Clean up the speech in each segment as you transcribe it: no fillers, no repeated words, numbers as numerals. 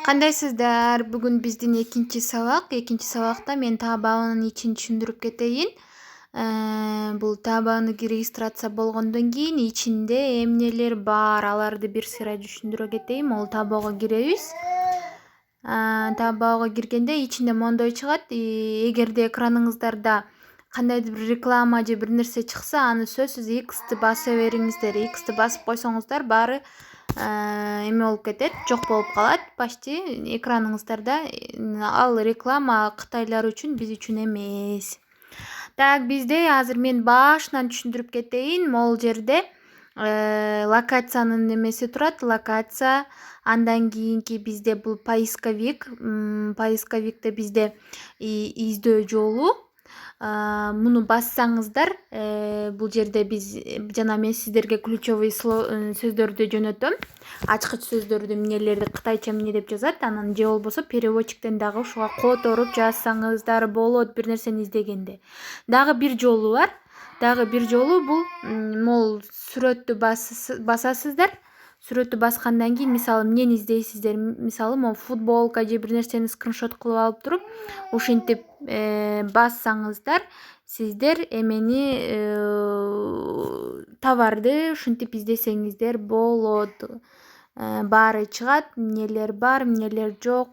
Кандайсыздар? Бүгүн биздин экинчи сабак. Экинчи сабакта мен таабагынын ичин түшүндүрүп кетейин. Бул таабагынык регистрация болгондон кийин ичинде эмнелер бар, аларды бир сыйра түшүндүрө кетейин. Могул таабагга киребиз. Таабагга киргенде ичинде мондой чыгат. Эгерде экраныңыздарда кандайдыр бир реклама же бир нерсе чыкса, аны сөзсүз X'ти баса бериңиздер. X'ти басып койсоңуздар баары эме болуп кетет, жок болуп калат. Почти экраныңыздарда ал реклама кытайлар үчүн, биз үчүн эмес. Так, бизде азыр мен башынан түшүндүрүп кетейин. Могул жерде локациянын немеси турат, локация. Андан кийинки бизде бул поисковик. Поисковикте бизде издөө жолу. Муну бассаңыздар, бул жерде биз жана мен сиздерге ключевой сөздөрдү жөнөтөм. Ачкыч сөздөрдү, эмнелерди кытайча эмне деп жазат, анан же болбосо переводчиктен дагы ушуга которуп жазсаңыздар болот бир нерсени издегенде. Дагы бир жолу бар. Дагы бир жолу бул могул сүрөттү басасыздар. Сүрөттү баскандан кийин, мисалы, эмнени издейсиздер? Мисалы, могу футболка же бир нерсени скриншот кылып алып туруп, ушинтип бассаңыздар, сиздер эмени товарды ушинтип издесеңиздер болот. Баары чыгат, эмнелер бар, эмнелер жок.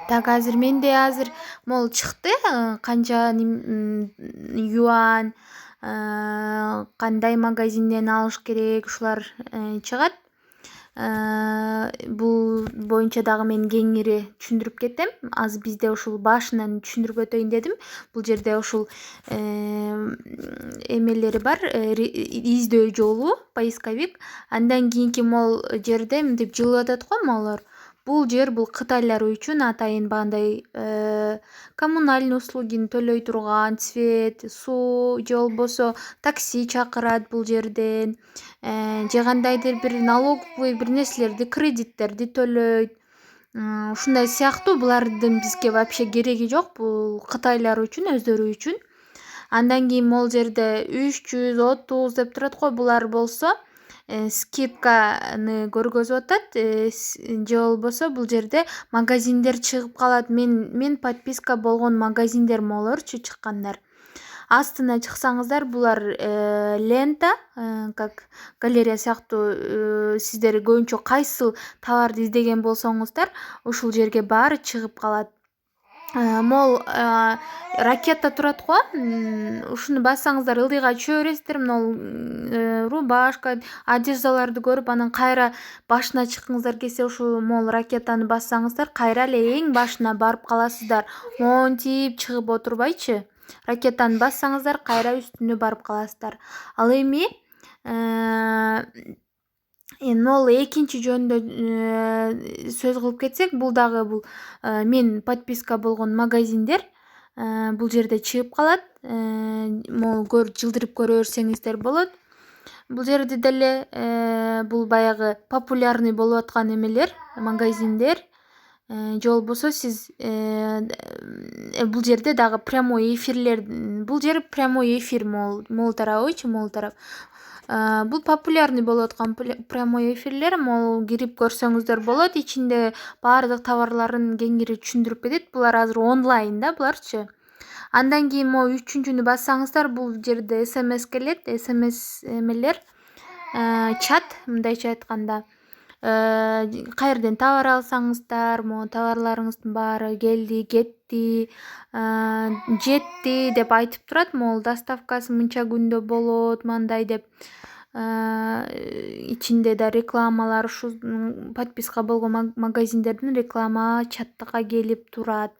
Так, азыр менде могул чыкты. Канча юань, кандай магазинден алыш керек, ушулар чыгат. Бул боюнча дагы мен кеңири түшүндүрүп кетем. Азыр бизде ушул башынан түшүндүрүп өтөйүн дедим. Бул жерде ушул эмелери бар, издөө жолу, поисковик. Андан кийинки могул жерде мынтип жылып атат го могулар. Бул жер бул кытайлар үчүн атайын бандай коммунальный услугини төлөй турган, свет, суу же болбосо такси чакырат бул жерден, же кандайдыр бир налоговый бир нерселерди, кредиттерди төлөйт. Ушундай сыяктуу. Булардын бизге вообще кереги жок. Бул кытайлар үчүн, өздөрү үчүн. Андан кийин могул жерде 330 деп турат го. Булар болсо скидканы көргөзүп атат. Же болбосо бул жерде магазиндер чыгып калат. Мен подписка болгон магазиндер могулорчу чыккандар. Астына чыксаңыздар, булар лента, как галерея сыяктуу. Сиздер көбүнчө кайсыл товарды издеген болсоңуздар, ушул жерге баары чыгып калат. Могул ракета турат го. Ушуну бассаңыздар ылдыйга түшө бересиздер. Могул рубашка, одеждаларды көрүп, анан кайра башына чыккыңыздар келсе, ушул могул ракетаны бассаңыздар, кайра эле эң башына барып каласыздар. Монтип чыгып отурбайчы. Ракетаны бассаңыздар, кайра үстүнө барып каласыздар. Ал эми могул экинчи жөнүндө сөз кылып кетсек, бул дагы бул мен подписка болгон магазиндер бул жерде чыгып калат. Могул жылдырып көрө берсеңиздер болот. Бул жерде деле бул баягы популярный болуп аткан эмелер, магазиндер. Же болбосо сиз бул жерде дагы прямой эфирлер. Бул жер прямой эфир могул тарабычы, могул тарап. Бул популярный болуп аткан прямой эфирлер. Могул кирип көрсөңүздөр болот. Ичинде баардык товарларын кеңири түшүндүрүп кетет. Булар азыр онлайн да, буларчы. Андан кийин могу үчүнчүнү бассаңыздар, бул жерде SMS келет. SMS эмелер, чат, мындайча айтканда. Каерден товар алсаңыздар, могу товарларыңыздын баары келди, кетти, жетти деп айтып турат. Могул доставкасы мынча күндө болот, мындай деп. Ичинде да рекламалар, ушу подписка болгон магазиндердин реклама чаттыкка келип турат.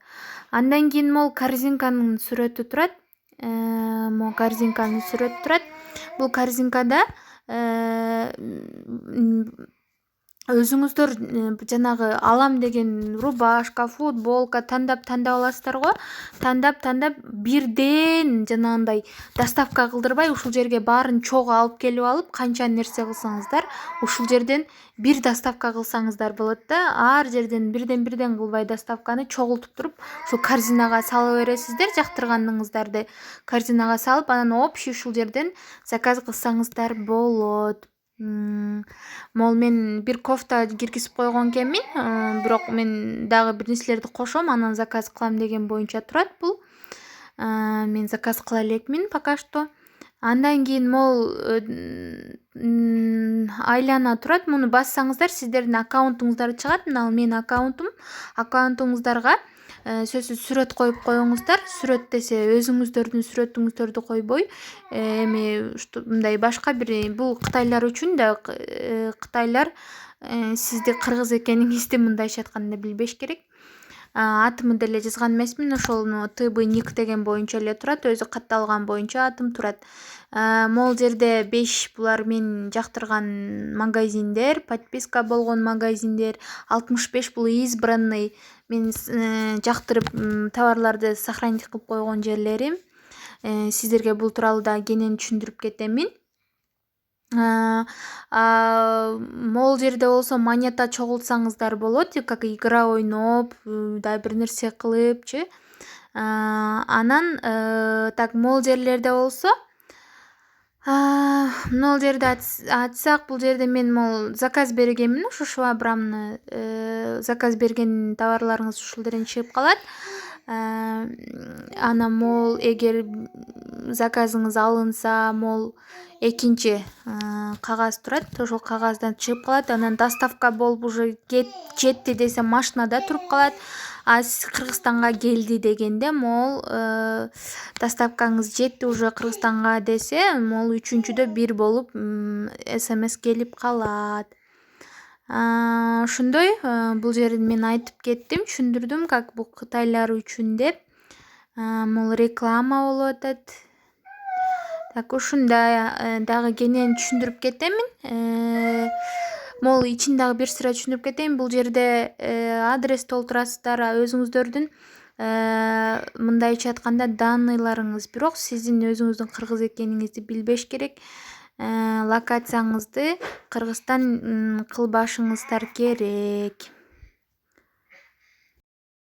Андан кийин могул корзинканын сүрөтү турат. Могул корзинканын сүрөтү турат. Бул корзинкада өзүңүздөр жанагы алам деген рубашка, футболка тандап аласыздар го. Тандап бирден жанагындай доставка кылдырбай, ушул жерге баарын чогуу алып келип алып, канча нерсе кылсаңыздар, ушул жерден бир доставка кылсаңыздар болот да. Ар жерден бирден кылбай доставканы чогултуп туруп, ушул корзинага салып бересиздер. Жактырганыңыздарды корзинага салып, анан общий ушул жерден заказ кылсаңыздар болот. Могул мен бир кофта киргизип койгон экенмин, бирок мен дагы бир нерселерди кошом, анан заказ кылам деген боюнча турат бул. Мен заказ кыла элекмин пока что. Андан кийин могул айлана турат. Муну бассаңыздар сиздердин аккаунтуңуздар чыгат. Мына ал менин аккаунтум. Аккаунтуңуздарга сөзсүз сүрөт коюп коюңуздар. Сүрөт десе өзүңүздөрдүн сүрөтүңүздөрдү койбой, эми мындай башка бир бул кытайлар үчүн да, кытайлар сизди кыргыз экениңизди мындайча айтканда билбеш керек. Атымы деле жазган эмесмин, ошол ТБ ник деген боюнча эле турат, өзү катталган боюнча атым турат. Могул жерде 5 булар мен жактырган магазиндер, подписка болгон магазиндер, 65 бул избранный мен жактырып товарларды сохранить кылып койгон жерлерим. Сиздерге бул тууралуу да кенен түшүндүрүп кетемин. Могул жерде болсо монета чогултсаңыздар болот, как игра ойноп, дагы бир нерсе кылыпчы. Анан так могул жерлерде болсо, могул жерде айтсак, бул жерде мен могул заказ бергенмин, ошо швабрамны заказ берген товарларыңыз ушул жерден чыгып калат. Анан могул эгер заказыңыз алынса, могул экинчи кагаз турат, ошол кагаздан чыгып калат. Анан доставка болуп уже жетти десе машинада туруп калат. Сиз Кыргызстанга келди дегенде могул доставкаңыз жетти уже Кыргызстанга десе, могул үчүнчүдө бир болуп смс келип калат. Ошондой, бул жерин мен айтып кеттим, түшүндүрдүм, как бул кытайлар үчүн деп. Могул реклама болуп атат. Так, ушундай дагы кенен түшүндүрүп кетемин. Могул ичин дагы бир сыйра түшүндүрүп кетейин. Бул жерде адрес толтурасыздар, өзүңүздөрдүн мындайча айтканда данныйларыңыз, бирок сиздин өзүңүздүн кыргыз экениңизди билбеш керек. Локацияңызды Кыргызстан кылбашыңыздар керек.